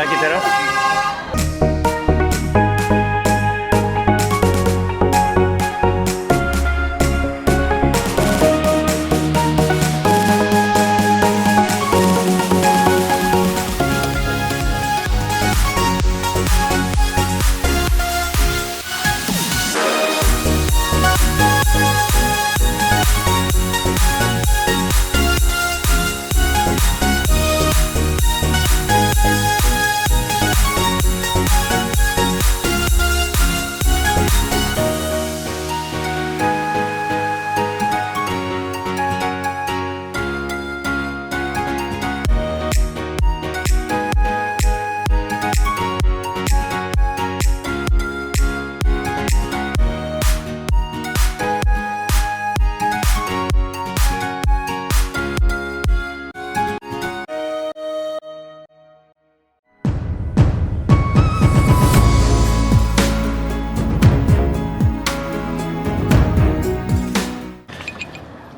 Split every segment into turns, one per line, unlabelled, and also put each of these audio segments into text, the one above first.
वेला की तरफ।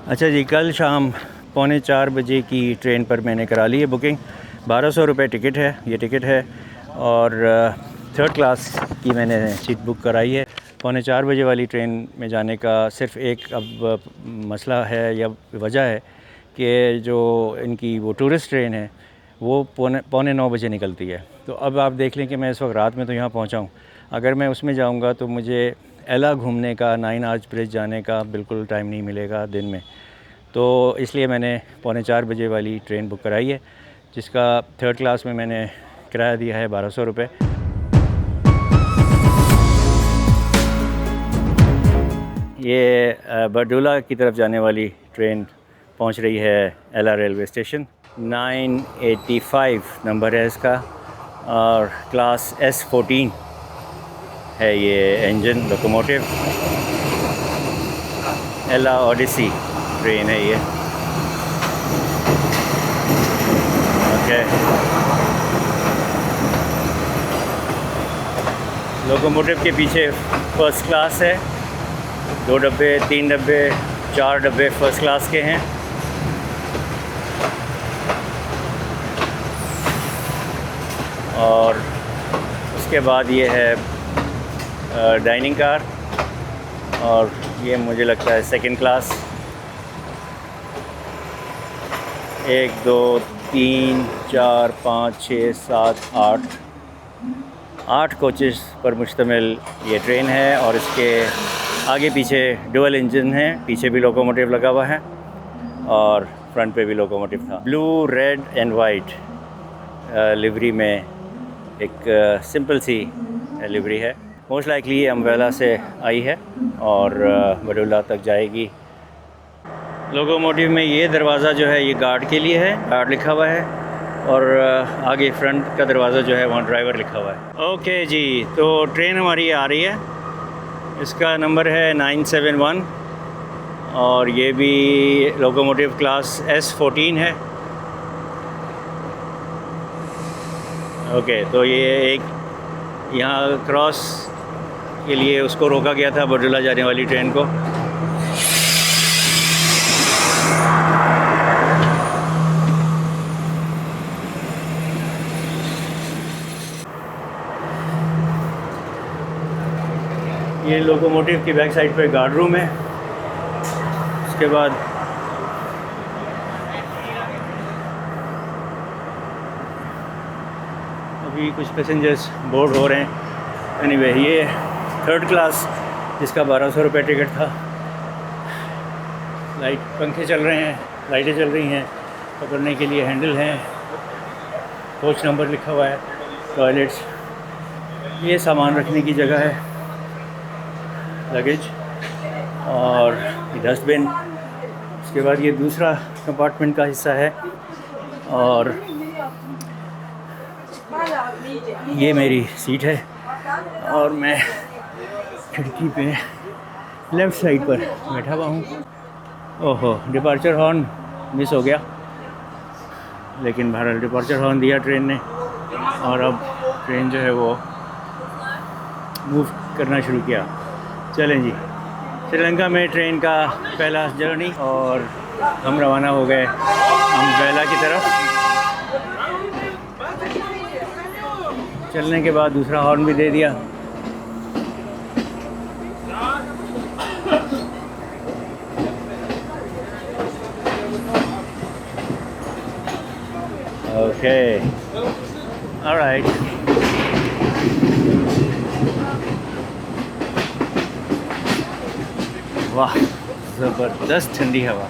अच्छा जी, कल शाम 3:45 बजे की ट्रेन पर मैंने करा ली है बुकिंग। 1200 रुपये टिकट है, ये टिकट है, और थर्ड क्लास की मैंने सीट बुक कराई है। 3:45 बजे वाली ट्रेन में जाने का सिर्फ़ एक अब मसला है या वजह है कि जो इनकी वो टूरिस्ट ट्रेन है वो 8:45 बजे निकलती है। तो अब आप देख लें कि मैं इस वक्त रात में तो यहाँ पहुँचा हूँ। अगर मैं उसमें जाऊँगा तो मुझे एला घूमने का, 9 आर्च ब्रिज जाने का बिल्कुल टाइम नहीं मिलेगा दिन में। तो इसलिए मैंने 3:45 बजे वाली ट्रेन बुक कराई है, जिसका थर्ड क्लास में मैंने किराया दिया है 1200 रुपये। ये बरडुला की तरफ जाने वाली ट्रेन पहुंच रही है एला रेलवे स्टेशन। 985 नंबर है इसका, और क्लास S14 है ये इंजन लोकोमोटिव। एला ओडिसी ट्रेन है ये। ओके, लोकोमोटिव के पीछे फर्स्ट क्लास है। 2 डब्बे, 3 डब्बे, 4 डब्बे फर्स्ट क्लास के हैं। और उसके बाद ये है डाइनिंग कार, और ये मुझे लगता है सेकंड क्लास। 1 2 3 4 5 6 7 8 कोचेस पर मुश्तमिल ये ट्रेन है, और इसके आगे पीछे डुअल इंजन है। पीछे भी लोकोमोटिव लगा हुआ है और फ्रंट पे भी लोकोमोटिव था। Blue, red and white livery में एक सिंपल सी लिवरी है। मोस्ट लाइकली ये अम्ब्रेला से आई है और बरडुला तक जाएगी। लोकोमोटिव में ये दरवाज़ा जो है ये गार्ड के लिए है, गार्ड लिखा हुआ है, और आगे फ्रंट का दरवाज़ा जो है वहाँ ड्राइवर लिखा हुआ है। ओके जी, तो ट्रेन हमारी आ रही है, इसका नंबर है 971, और ये भी लोकोमोटिव क्लास S14 है। ओके, तो ये एक यहाँ क्रॉस के लिए उसको रोका गया था, बरडुला जाने वाली ट्रेन को। ये लोकोमोटिव की बैक साइड पे गार्ड रूम है। उसके बाद अभी कुछ पैसेंजर्स बोर्ड हो रहे हैं। एनीवे, ये थर्ड क्लास जिसका 1200 रुपये टिकट था। लाइट, पंखे चल रहे हैं, लाइटें चल रही हैं, पकड़ने के लिए हैंडल हैं, कोच नंबर लिखा हुआ है, टॉयलेट्स, ये सामान रखने की जगह है, लगेज और डस्टबिन। उसके बाद ये दूसरा कंपार्टमेंट का हिस्सा है, और ये मेरी सीट है, और मैं खिड़की पे लेफ़्ट साइड पर बैठा हुआ हूँ। ओहो, डिपार्चर हॉर्न मिस हो गया, लेकिन बहरहाल डिपार्चर हॉर्न दिया ट्रेन ने, और अब ट्रेन जो है वो मूव करना शुरू किया। चलें जी, श्रीलंका में ट्रेन का पहला जर्नी, और हम रवाना हो गए अम्ब्रेला की तरफ। चलने के बाद दूसरा हॉर्न भी दे दिया। Okay, alright. वाह, ज़बरदस्त ठंडी हवा।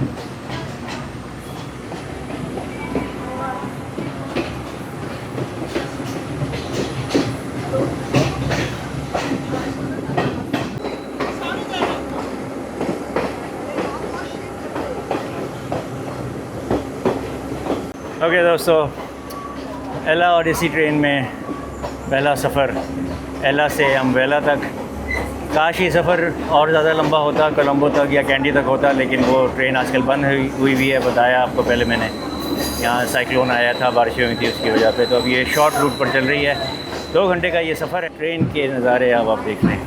ओके दोस्तों, एला ओडिसी ट्रेन में पहला सफ़र एला से अम्ब्रेला तक। काश ये सफ़र और ज़्यादा लंबा होता, कोलंबो तक या कैंडी तक होता, लेकिन वो ट्रेन आजकल बंद हुई है। बताया आपको पहले मैंने, यहाँ साइक्लोन आया था, बारिशें हुई थी उसकी वजह पे। तो अब ये शॉर्ट रूट पर चल रही है। 2 घंटे का ये सफ़र है। ट्रेन के नज़ारे अब आप देख लें।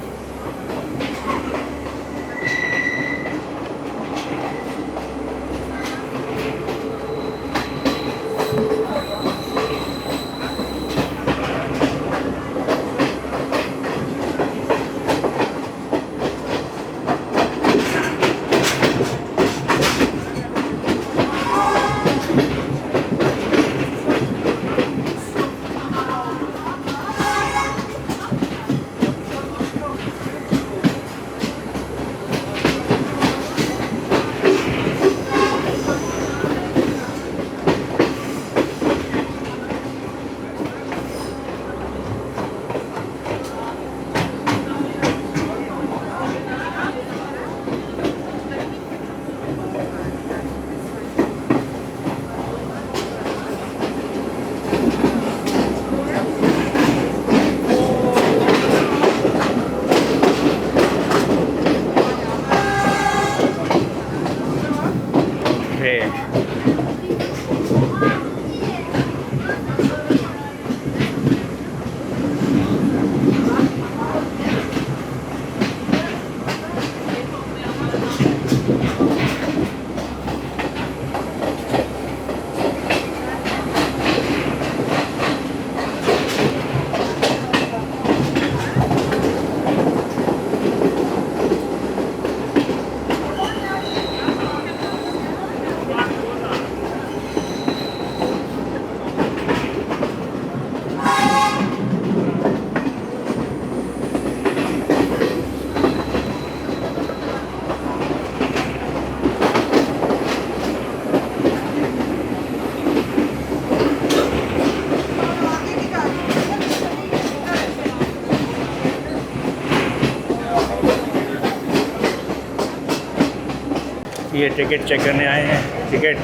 ये टिकट चेक करने आए हैं। टिकट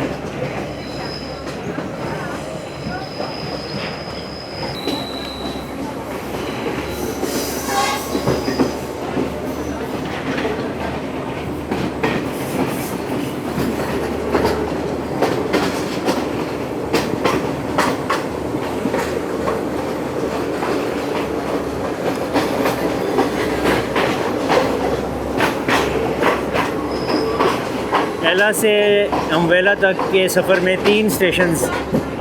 एला से अम्ब्रेला तक के सफ़र में 3 स्टेशंस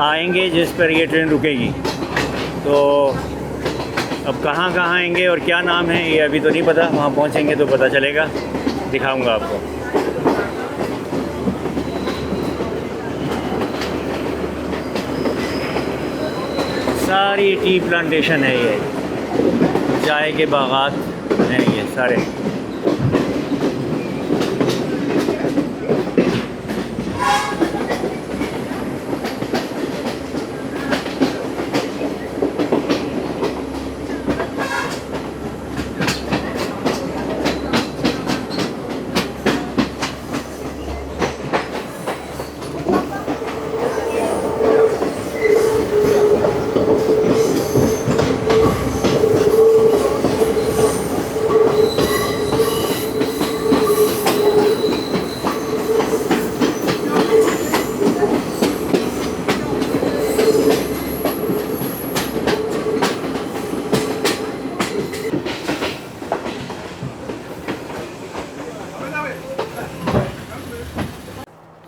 आएंगे जिस पर ये ट्रेन रुकेगी। तो अब कहाँ कहाँ आएंगे और क्या नाम है ये अभी तो नहीं पता, वहाँ पहुँचेंगे तो पता चलेगा, दिखाऊंगा आपको। सारी टी प्लांटेशन है, ये चाय के बागात हैं ये सारे।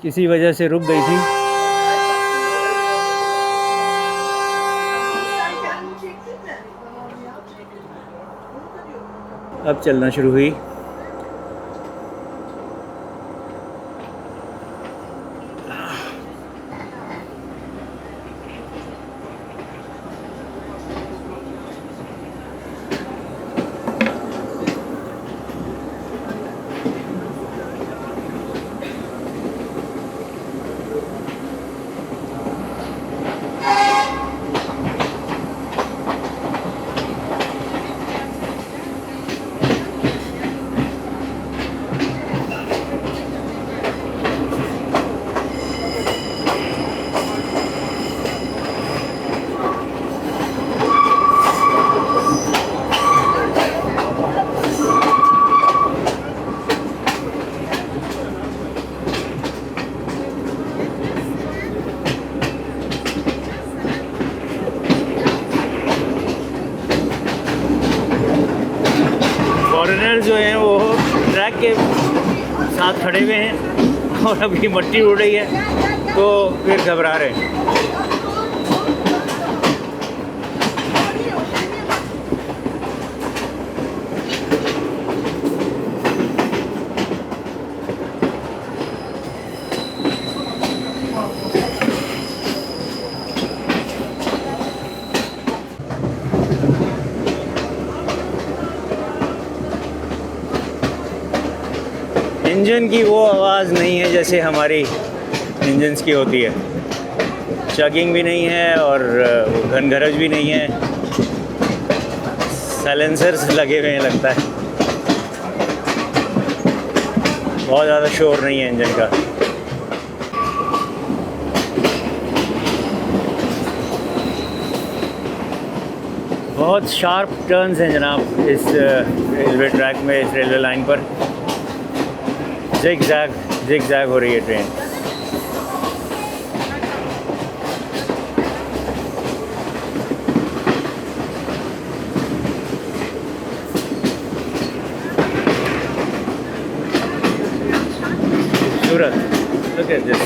किसी वजह से रुक गई थी। अब चलना शुरू हुई। फॉरेनर जो हैं वो ट्रैक के साथ खड़े हुए हैं और अभी मट्टी उड़ रही है तो फिर घबरा रहे हैं। इंजन की वो आवाज़ नहीं है जैसे हमारी इंजन्स की होती है। चगिंग भी नहीं है और घनघरज भी नहीं है। साइलेंसर्स लगे हुए हैं लगता है। बहुत ज़्यादा शोर नहीं है इंजन का। बहुत शार्प टर्न्स हैं जनाब इस रेलवे ट्रैक में, इस रेलवे लाइन पर। जिग जैग हो रही है ट्रेन। खूबसूरत, look at this।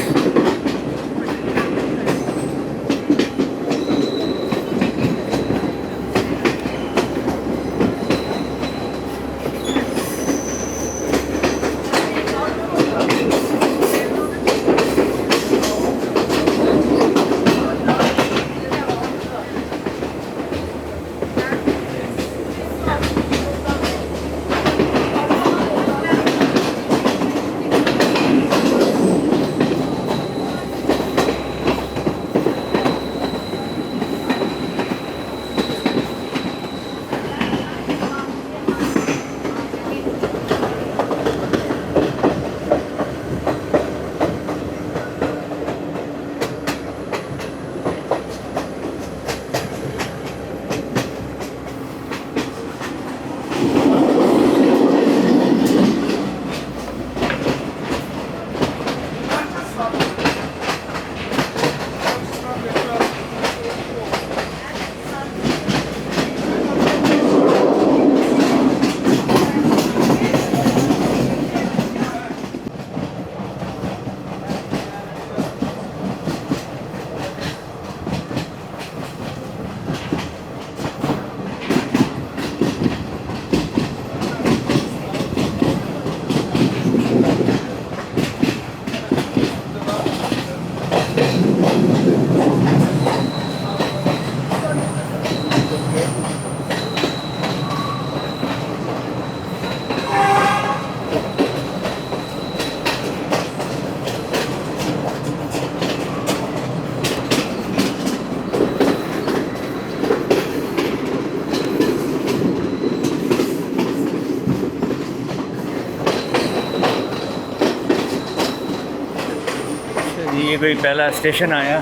ये कोई पहला स्टेशन आया,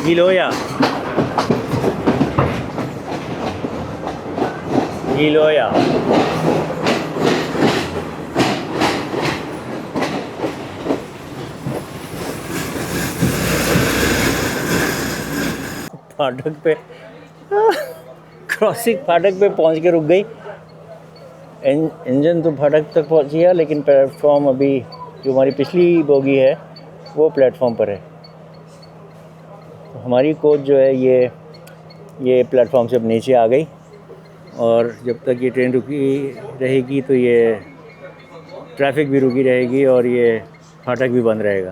गिलोया। फाटक पे क्रॉसिंग फाटक पे पहुंच के रुक गई। इंजन तो फाटक तक पहुंच गया, लेकिन प्लेटफॉर्म अभी जो हमारी पिछली बोगी है वो प्लेटफॉर्म पर है। तो हमारी कोच जो है ये प्लेटफॉर्म से अब नीचे आ गई, और जब तक ये ट्रेन रुकी रहेगी तो ये ट्रैफिक भी रुकी रहेगी और ये फाटक भी बंद रहेगा।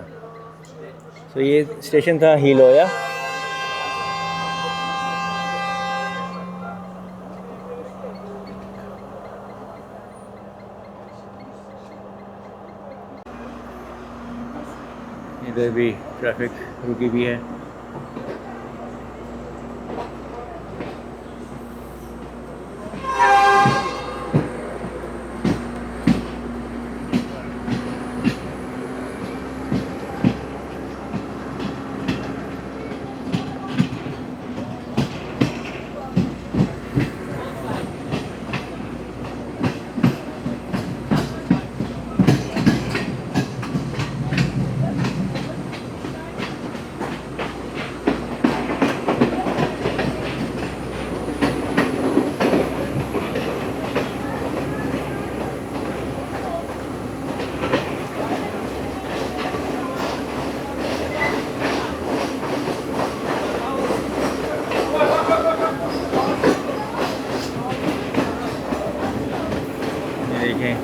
तो ये स्टेशन था ही लोया। इधर भी ट्रैफिक रुकी हुई है। देखें,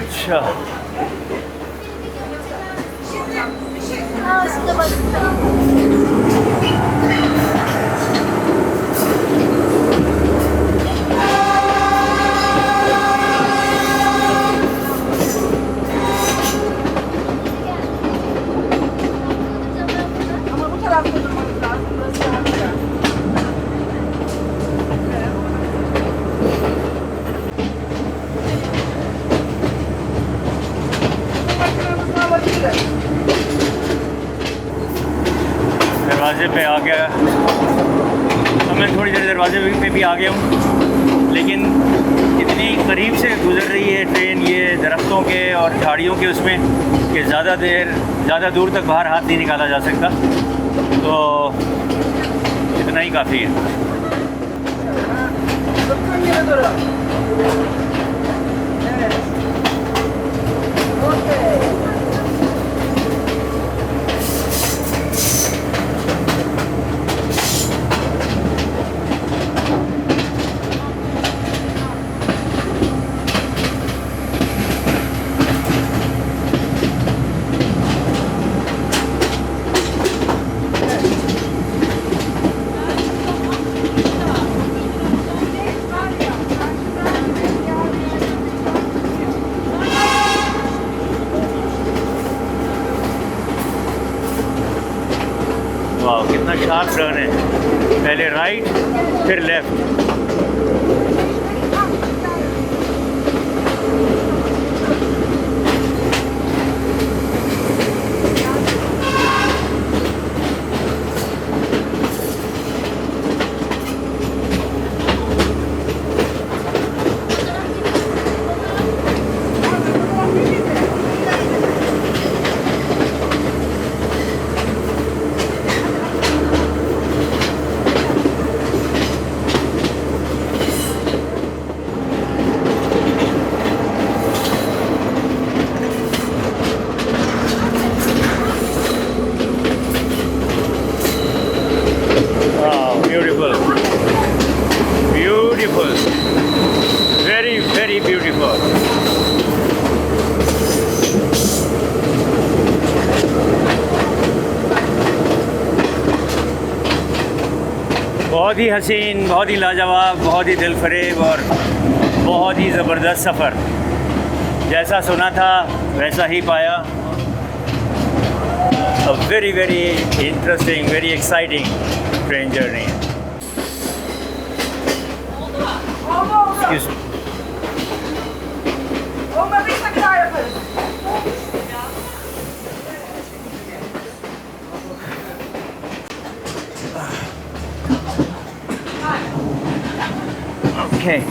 अच्छा दरवाजे पे आ गया। तो मैं थोड़ी देर दरवाजे पे भी आ गया हूँ, लेकिन इतनी करीब से गुज़र रही है ट्रेन ये दरख्तों के और झाड़ियों के उसमें कि ज़्यादा दूर तक बाहर हाथ नहीं निकाला जा सकता। तो इतना ही काफ़ी है। वाह, कितना शार्प टर्न है, पहले राइट फिर left. Beautiful, very very beautiful. बहुत ही हसीन, बहुत ही लाजवाब, बहुत ही दिलफरेब और बहुत ही ज़बरदस्त सफ़र। जैसा सुना था वैसा ही पाया। A very very interesting, very exciting train journey. Excuse me. देखें।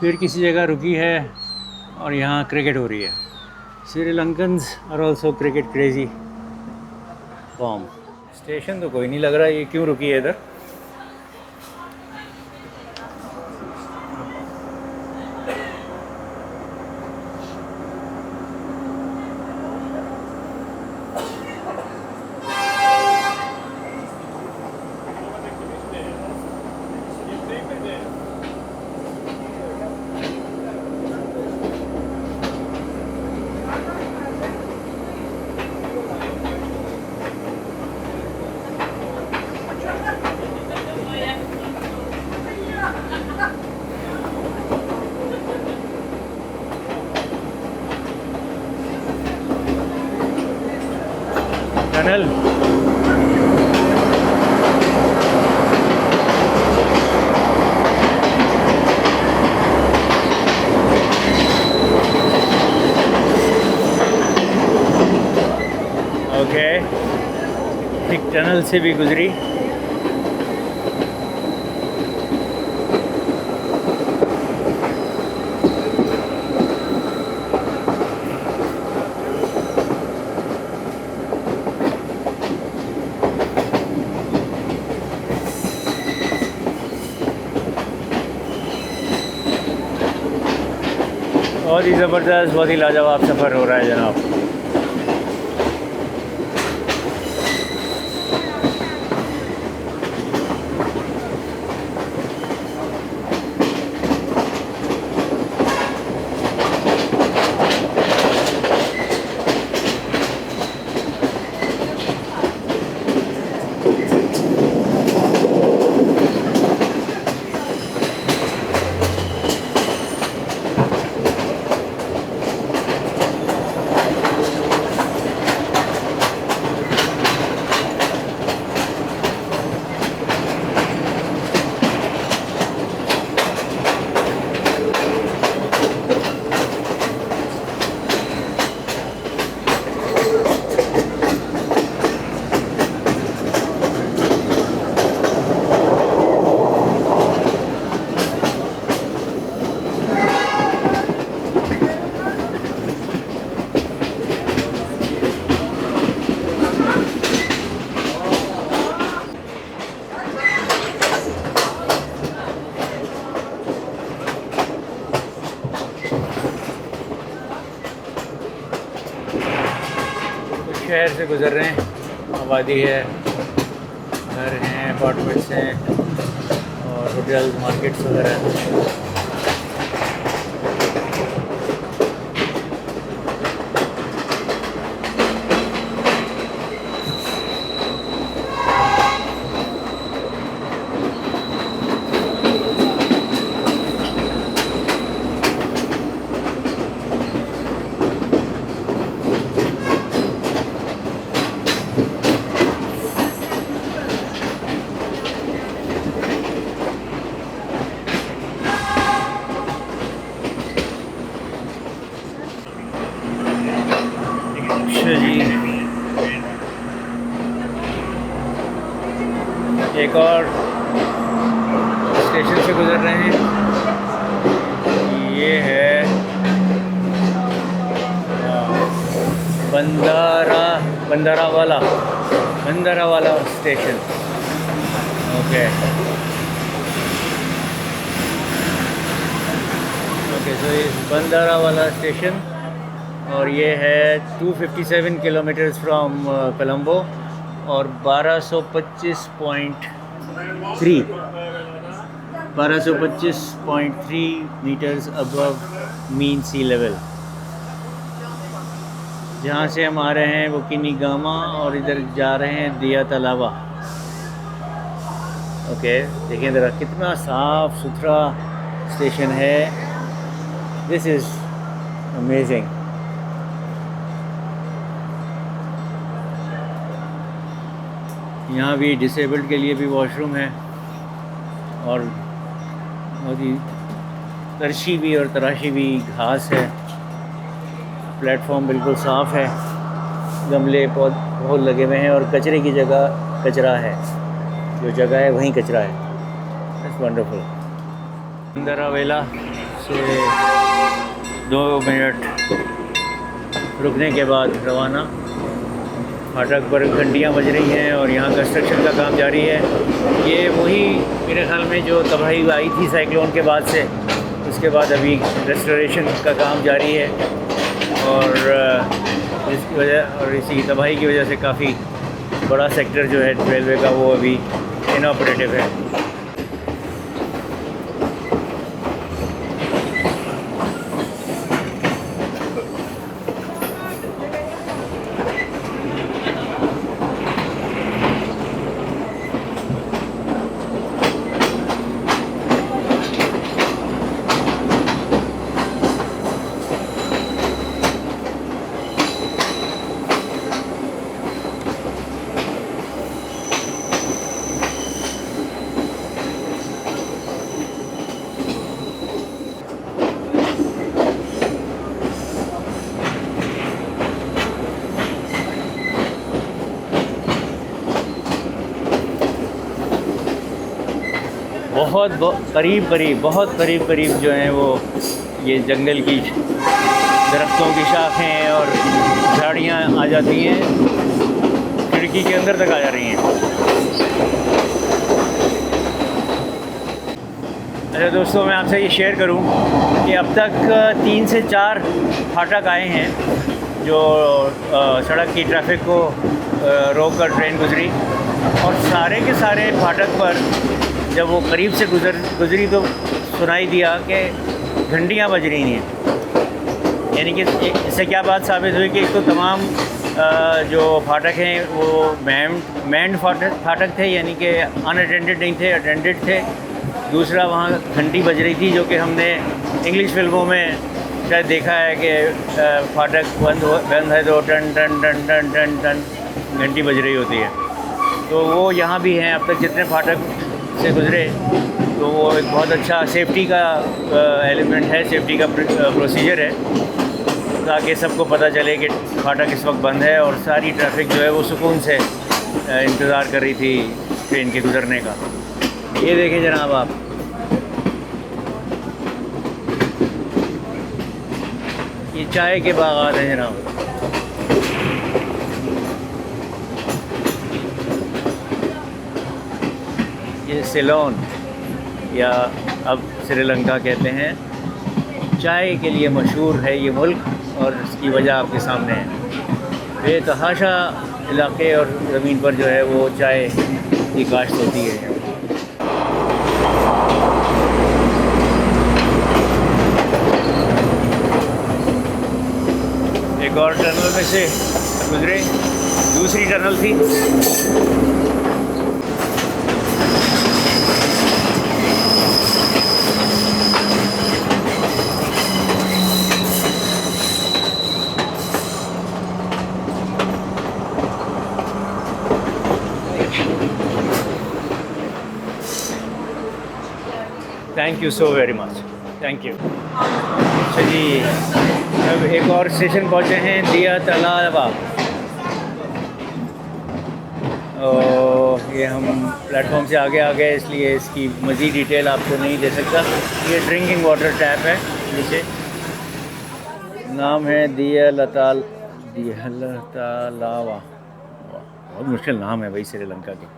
फिर किसी जगह रुकी है और यहाँ क्रिकेट हो रही है। Sri Lankans are also cricket crazy form. Station तो कोई नहीं लग रहा, ये क्यों रुकी है इधर। टनल ओके, एक टनल से भी गुजरी। बहुत ही ज़बरदस्त, बहुत ही लाजवाब सफ़र हो रहा है जनाब। शहर से गुज़र रहे हैं, आबादी है, घर हैं, अपार्टमेंट्स हैं और होटल्स, मार्केट्स वगैरह। जी एक और स्टेशन से गुज़र रहे हैं, ये है बंदारावाला स्टेशन। ओके सो ये बंदारावाला स्टेशन और ये है 257 किलोमीटर्स फ्रॉम कोलंबो और 1225.3 मीटर्स अबव मीन सी लेवल। जहाँ से हम आ रहे हैं वो किनीगामा और इधर जा रहे हैं दिया तलावा। ओके देखिए ज़रा कितना साफ़ सुथरा स्टेशन है। This is amazing. यहाँ भी डिसेबल्ड के लिए भी वॉशरूम है और बहुत ही तरशी भी और तराशी भी घास है। प्लेटफॉर्म बिल्कुल साफ़ है, गमले बहुत लगे हुए हैं और कचरे की जगह कचरा है। जो जगह है वहीं कचरा है। It's wonderful. अंदर अवेला से 2 मिनट रुकने के बाद रवाना। फाटक पर घंटियाँ बज रही हैं और यहाँ कंस्ट्रक्शन का काम जारी है। ये वही मेरे ख्याल में जो तबाही आई थी साइक्लोन के बाद से, उसके बाद अभी रेस्टोरेशन का काम जारी है और इसकी वजह और इसी तबाही की वजह से काफ़ी बड़ा सेक्टर जो है रेलवे का वो अभी इनऑपरेटिव है। बहुत करीब जो हैं वो ये जंगल की दरख्तों की शाखें और झाड़ियाँ आ जाती हैं, खिड़की के अंदर तक आ जा रही हैं। अच्छा दोस्तों, मैं आपसे ये शेयर करूं कि अब तक 3 से 4 फाटक आए हैं जो सड़क की ट्रैफिक को रोक कर ट्रेन गुजरी, और सारे के सारे फाटक पर जब वो करीब से गुजरी तो सुनाई दिया कि घंटियाँ बज रही हैं। यानी कि इससे क्या बात साबित हुई कि एक तो तमाम जो फाटक हैं वो मैंड फाटक थे, यानी कि अनअटेंडेड नहीं थे, अटेंडेड थे। दूसरा, वहाँ घंटी बज रही थी, जो कि हमने इंग्लिश फिल्मों में शायद देखा है कि फाटक बंद है तो टन टन टन टन टन टन घंटी बज रही होती है। तो वो यहाँ भी हैं। अब तक जितने फाटक से गुज़रे तो वो एक बहुत अच्छा सेफ्टी का एलिमेंट है, सेफ्टी का प्रोसीजर है, ताकि सबको पता चले कि फाटक इस वक्त बंद है और सारी ट्रैफिक जो है वो सुकून से इंतज़ार कर रही थी ट्रेन के गुज़रने का। ये देखें जनाब आप, ये चाय के बागात हैं जनाब। ये सिलोन या अब श्रीलंका कहते हैं, चाय के लिए मशहूर है ये मुल्क, और इसकी वजह आपके सामने है। बेतहाशा इलाके और ज़मीन पर जो है वो चाय की काश्त होती है। एक और टनल में से गुजरे, दूसरी टनल थी। Thank you so very much, thank you. अच्छा जी, अब एक और स्टेशन पहुँचे हैं, दिया तलावा। ये हम प्लेटफॉर्म से आगे आ गए, इसलिए इसकी मज़ीद डिटेल आपको नहीं दे सकता। ये ड्रिंकिंग वाटर टैप है नीचे, नाम है दिया तलावा। बहुत मुश्किल नाम है भाई श्रीलंका की।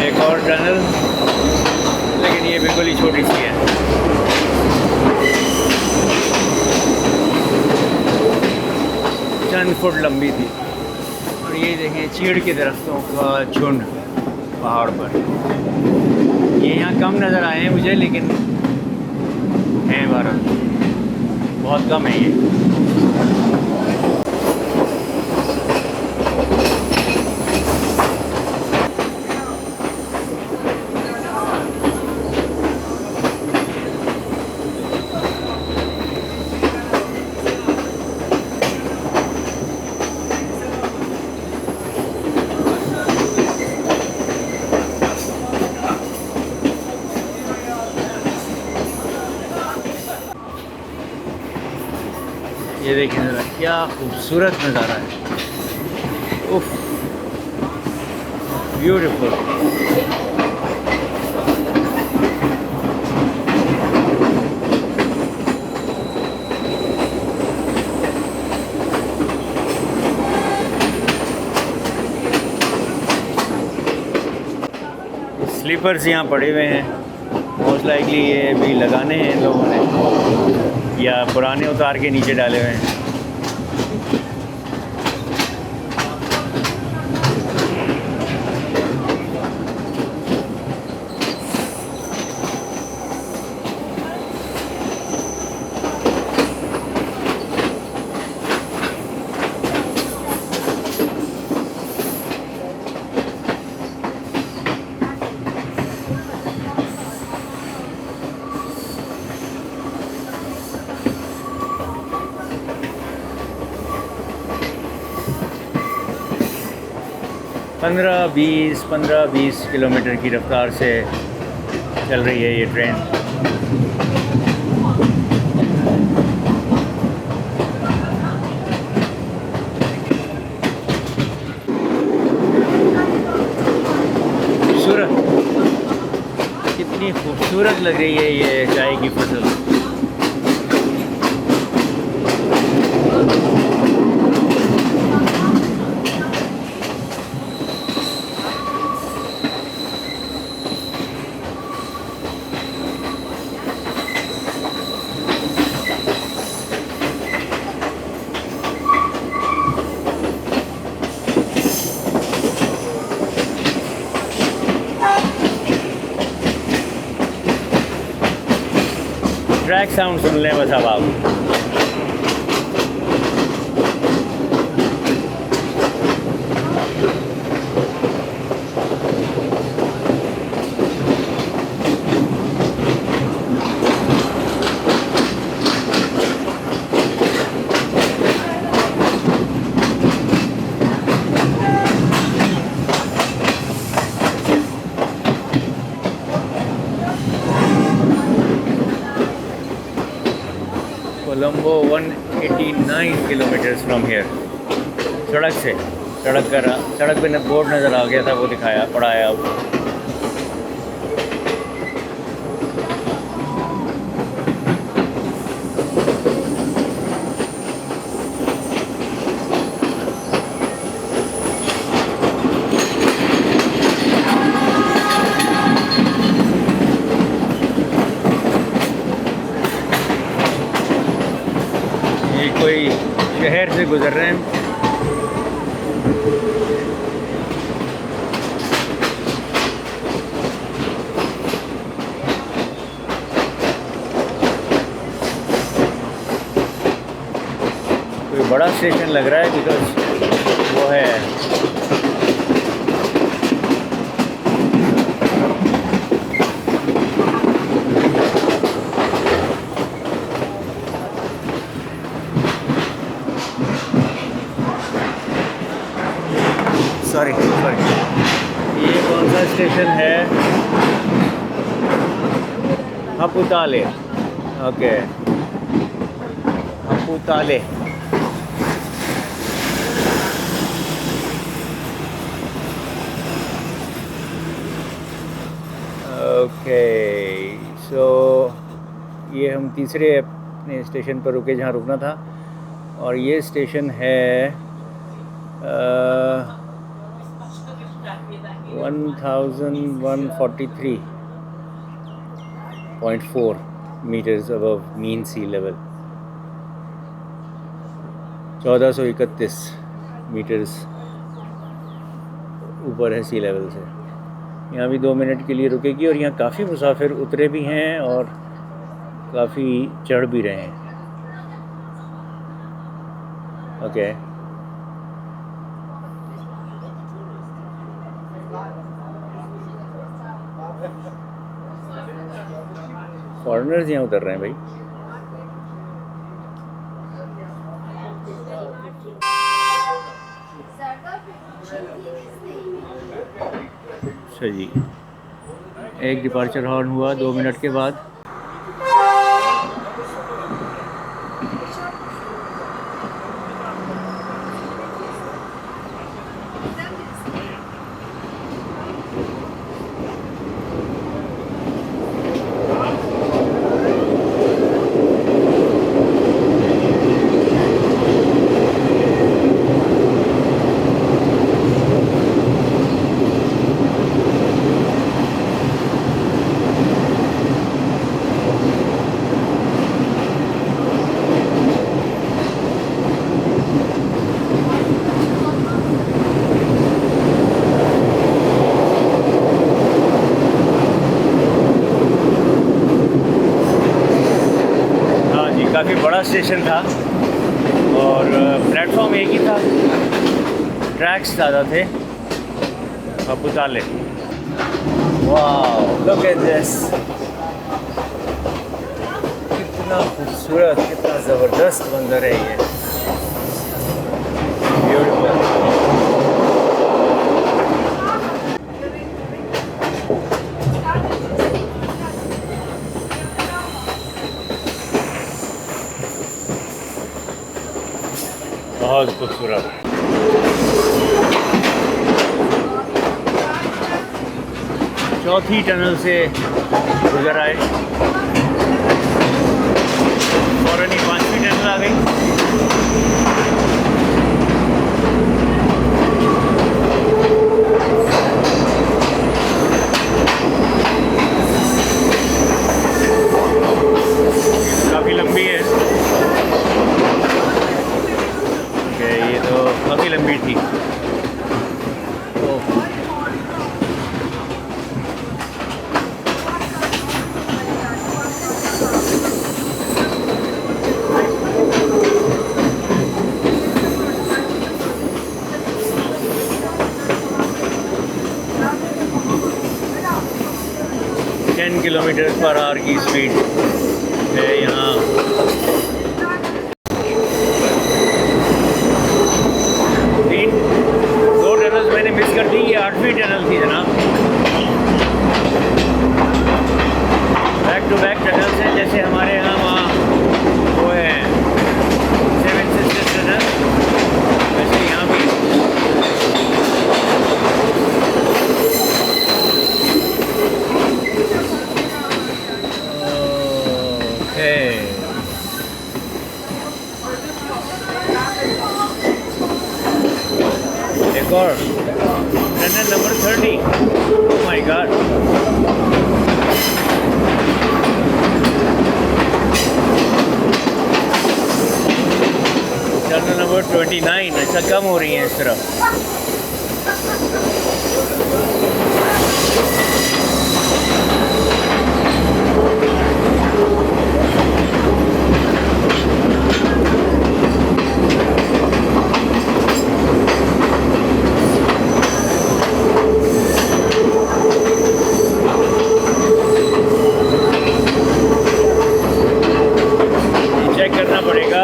एक और टनल, लेकिन ये बिल्कुल ही छोटी सी है। चंद फुट लंबी थी। और ये देखें चीड़ के दरख्तों का झुंड पहाड़ पर। ये यहाँ कम नज़र आए हैं मुझे, लेकिन हैं भारत बहुत कम है ये। ये देखें ज़रा क्या खूबसूरत नज़ारा है। उफ, ब्यूटीफुल। स्लीपर्स यहाँ पड़े हुए हैं, मोस्ट लाइकली ये भी लगाने हैं इन लोगों ने या पुराने उतार के नीचे डाले हुए हैं। पंद्रह बीस किलोमीटर की रफ्तार से चल रही है ये ट्रेन। खूबसूरत, कितनी खूबसूरत लग रही है ये चाय की फसल। ट्रैक साउंड सुन लें बस अब आप। Colombo 189 kilometres from here. सड़क से, सड़क पे बोर्ड नज़र आ गया था, वो दिखाया पड़ा है अब। कोई शहर से गुजर रहे हैं। कोई बड़ा स्टेशन लग रहा है बिकॉज वो है सॉरी ये कौन सा स्टेशन है? हपुताले। ओके, हपुताले। ओके, सो ये हम तीसरे अपने स्टेशन पर रुके जहाँ रुकना था, और ये स्टेशन है 1143.4 मीटर्स अबव मीन सी लेवल। 1431 मीटर्स ऊपर है सी लेवल से। यहाँ भी 2 मिनट के लिए रुकेगी, और यहाँ काफ़ी मुसाफिर उतरे भी हैं और काफ़ी चढ़ भी रहे हैं। ओके, फॉरेनर्स यहाँ उतर रहे हैं भाई। अच्छा जी, एक डिपार्चर हॉर्न हुआ 2 मिनट के बाद। काफ़ी बड़ा स्टेशन था और प्लेटफॉर्म एक ही था, ट्रैक्स ज़्यादा थे। अब उतार ले। वाह, लुक एट दिस, कितना खूबसूरत, कितना ज़बरदस्त मंजर है ये, ब्यूटीफुल। बहुत खूबसूरत। चौथी टनल से गुजर आए, फौरन ही 5वीं टनल आ गई। काफ़ी लंबी है, ये तो काफ़ी लंबी थी। तो 10 km/h की स्पीड है यहाँ। दो टनल्स मैंने मिस कर दी, ये 8वीं टनल थी जनाब। बैक टू बैक टनल्स हैं, जैसे हमारे यहाँ वहाँ वो है 7 सिस्टर्स टनल, वैसे यहाँ भी। एक और tunnel number 30। Oh my God, tunnel number 29। ऐसा कम हो रही है इस तरफ। चेक करना पड़ेगा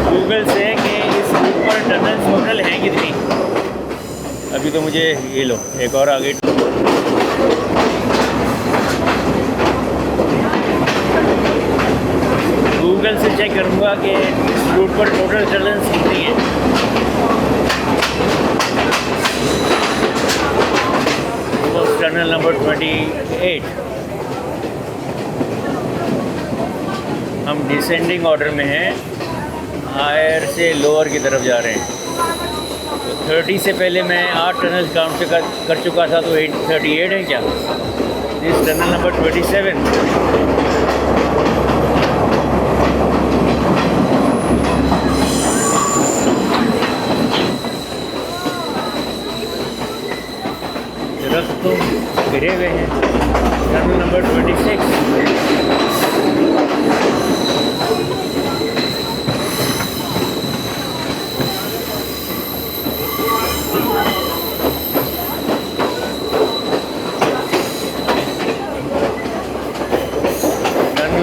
गूगल से कि इस रूट पर टनल टोटल हैं कितनी। अभी तो मुझे ये लो, एक और आगे। गूगल से चेक करूँगा कि इस रूट पर टोटल टनल कितनी है। Tunnel number 28। हम डिसेंडिंग ऑर्डर में हैं, हायर से लोअर की तरफ जा रहे हैं। तो 30 से पहले मैं 8 टनल काउंट कर चुका था, तो 38 है क्या? This tunnel number 27। दरख्त तो गिरे हुए हैं। Tunnel number 26।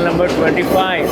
Number 25.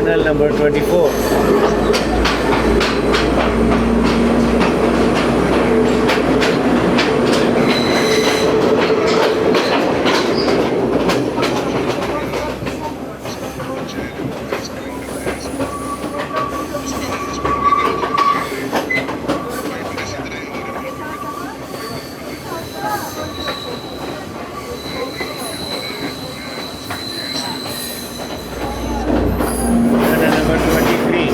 Tunnel number 24। Tunnel number 23।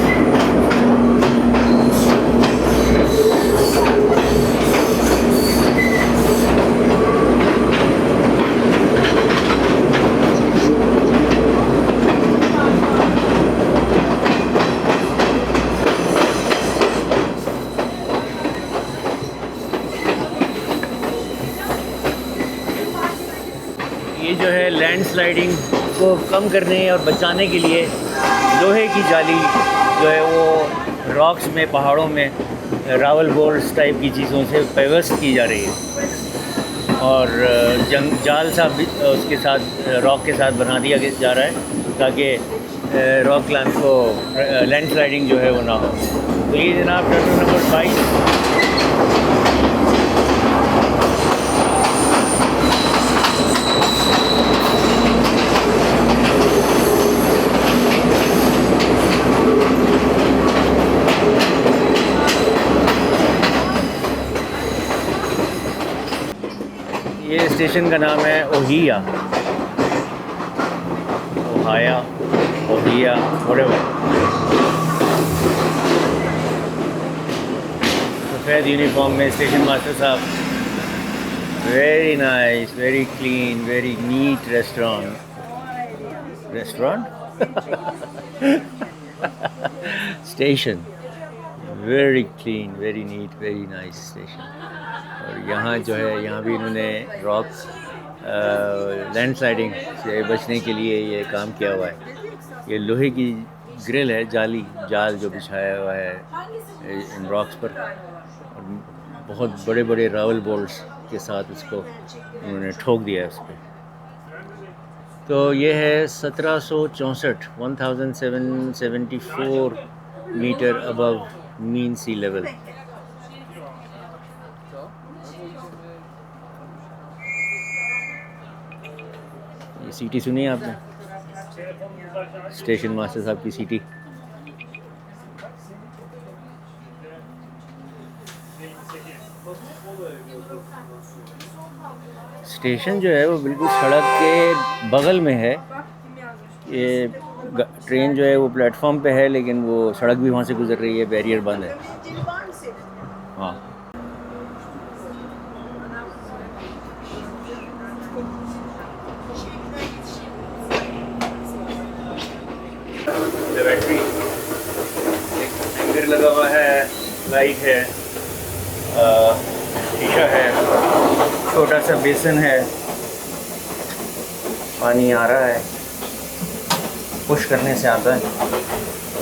ये जो है लैंडस्लाइडिंग को कम करने और बचाने के लिए लोहे की जाली जो है वो रॉक्स में, पहाड़ों में रावल बोल्ट्स टाइप की चीज़ों से व्यवस्थित की जा रही है। और जाल सा भी उसके साथ रॉक के साथ बना दिया जा रहा है ताकि रॉक क्लाइंब को लैंडस्लाइडिंग जो है वो ना हो। तो ये जनाब टनल नंबर 22। ये स्टेशन का नाम है ओहिया, ओहाया, ओहिया, व्हाटएवर। सफ़ेद यूनिफॉर्म में स्टेशन मास्टर साहब। Very nice, very clean, very neat restaurant. Station very clean, very neat, very nice station. और यहाँ जो है, यहाँ भी इन्होंने रॉक्स लैंडस्लाइडिंग से बचने के लिए ये काम किया हुआ है। ये लोहे की ग्रिल है, जाल जो बिछाया हुआ है इन रॉक्स पर, और बहुत बड़े बड़े रावल बोल्ट्स के साथ उसको उन्होंने ठोक दिया है उस पर। तो ये है 1764, 1774 मीटर अबव मीन सी लेवल। ये सीटी सुनी है आपने? स्टेशन मास्टर साहब की सीटी। स्टेशन जो है वो बिल्कुल सड़क के बगल में है। ये ट्रेन जो है वो प्लेटफॉर्म पे है, लेकिन वो सड़क भी वहाँ से गुजर रही है, बैरियर बंद है। हाँ, बैटरी, एंकर लगा हुआ है, लाइट है, शीशा है, छोटा सा बेसन है, पानी आ रहा है, पुश करने से आता है।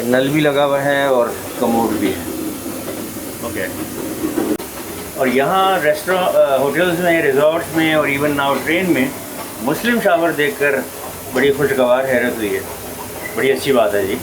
नल भी लगा हुआ है और कमोड भी है। ओके। और यहाँ रेस्टोरेंट, होटल्स में, रिजॉर्ट्स में और इवन नाउ ट्रेन में मुस्लिम शावर देखकर बड़ी खुशगवार हैरत हुई है। बड़ी अच्छी बात है जी।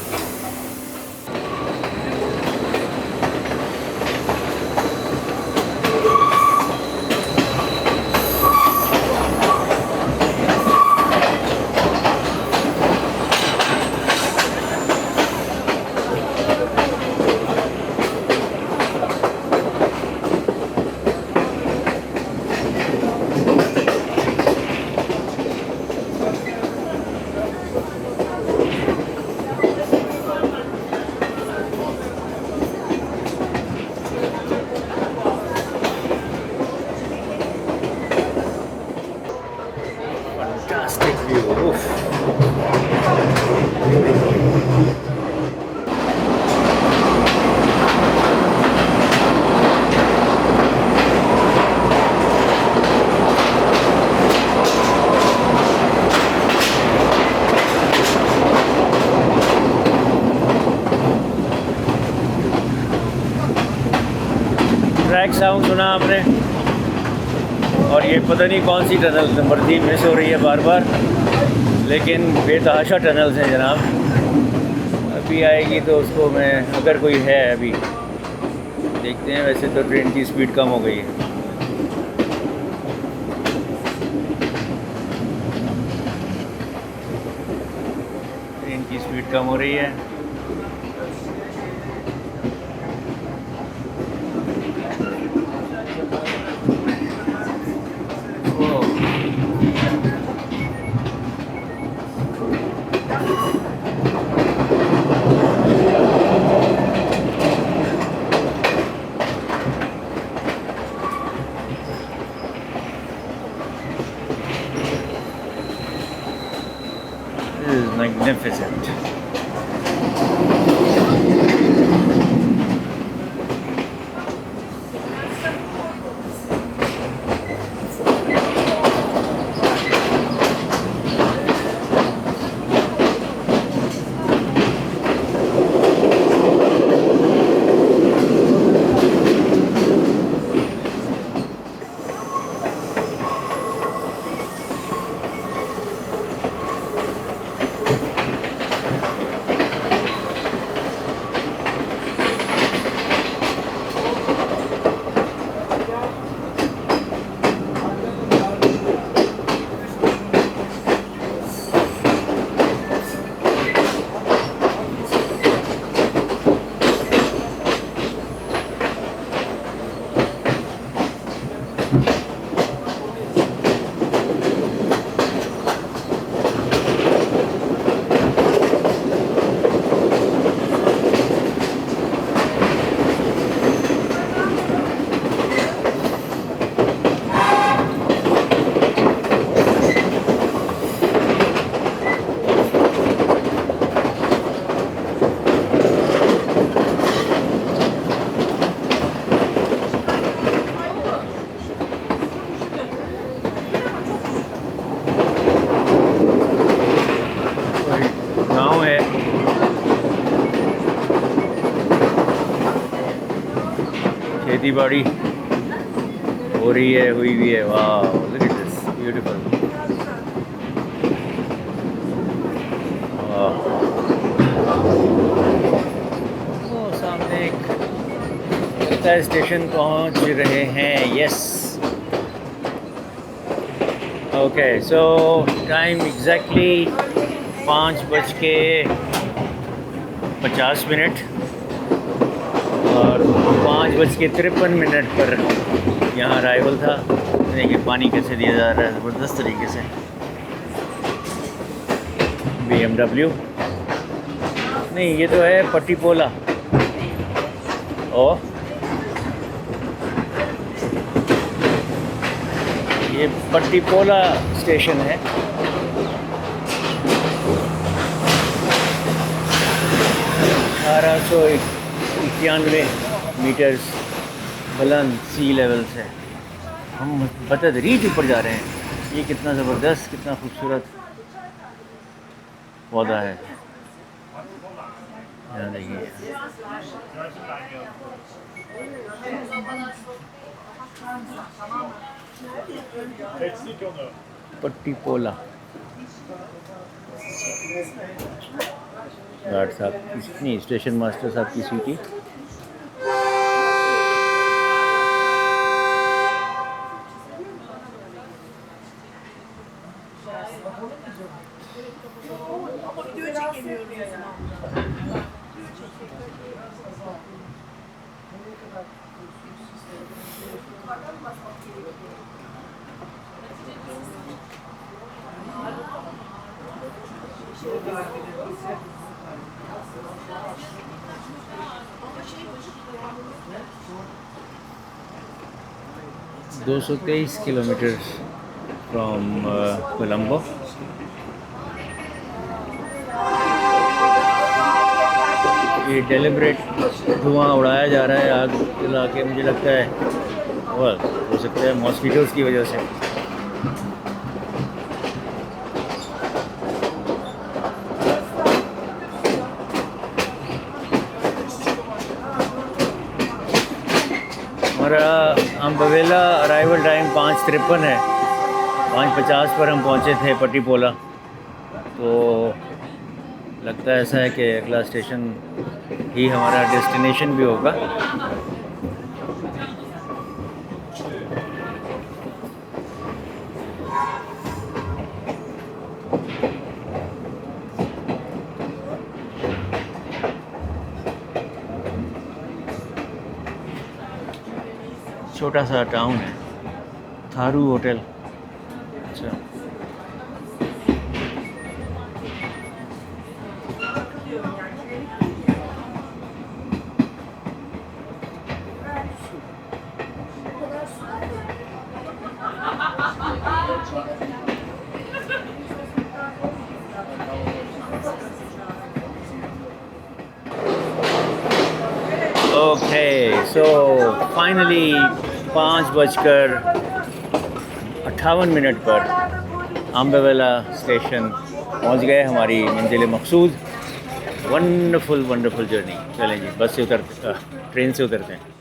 Fantastic view. Oof. Track sound सुना आपने? और ये पता नहीं कौन सी टनल नंबर 3 मिस हो रही है बार बार, लेकिन बेतहाशा टनल्स हैं जनाब। भी आएगी तो उसको मैं, अगर कोई है अभी देखते हैं। वैसे तो ट्रेन की स्पीड कम हो गई है। ट्रेन की स्पीड कम हो रही है। This is magnificent. गाँव है, खेती बाड़ी हो रही है, हुई भी है। वाह, लुक एट दिस, ब्यूटीफुल। वाह, वो सामने एक लगता है स्टेशन पहुंच रहे हैं। Yes, okay. सो टाइम एग्जैक्टली 5:50 और 5:53 पर यहाँ अराइवल था। देखिए पानी कैसे दिया जा रहा है ज़बरदस्त तरीके से। BMW नहीं, ये तो है पट्टीपोला। ओ, ये पट्टीपोला स्टेशन है। 1891 मीटर्स बुलंद सी लेवल से हम बतदरीज ऊपर जा रहे हैं। ये कितना ज़बरदस्त, कितना खूबसूरत पौधा है। यहाँ देखिए, पट्टीपोला। गार्ड साहब, नहीं, स्टेशन मास्टर साहब की सीटी। – 223 किलोमीटर फ्रॉम कोलंबो। ये डेलिब्रेट धुआं उड़ाया जा रहा है आग जला के, मुझे लगता है, और हो सकता है मॉस्किटोज़ की वजह से। हमारा अम्बवेला अराइवल टाइम 5:53 है। 5:50 पर हम पहुंचे थे पट्टीपोला। तो लगता है ऐसा है कि अगला स्टेशन ही हमारा डेस्टिनेशन भी होगा। छोटा सा टाउन है, थारू होटल। अच्छा, ओके सो फाइनली 5:58 पर अम्बावेला स्टेशन पहुंच गए, हमारी मंजिल मकसूद। Wonderful wonderful journey. चलें जी, बस से ट्रेन से उतरते हैं।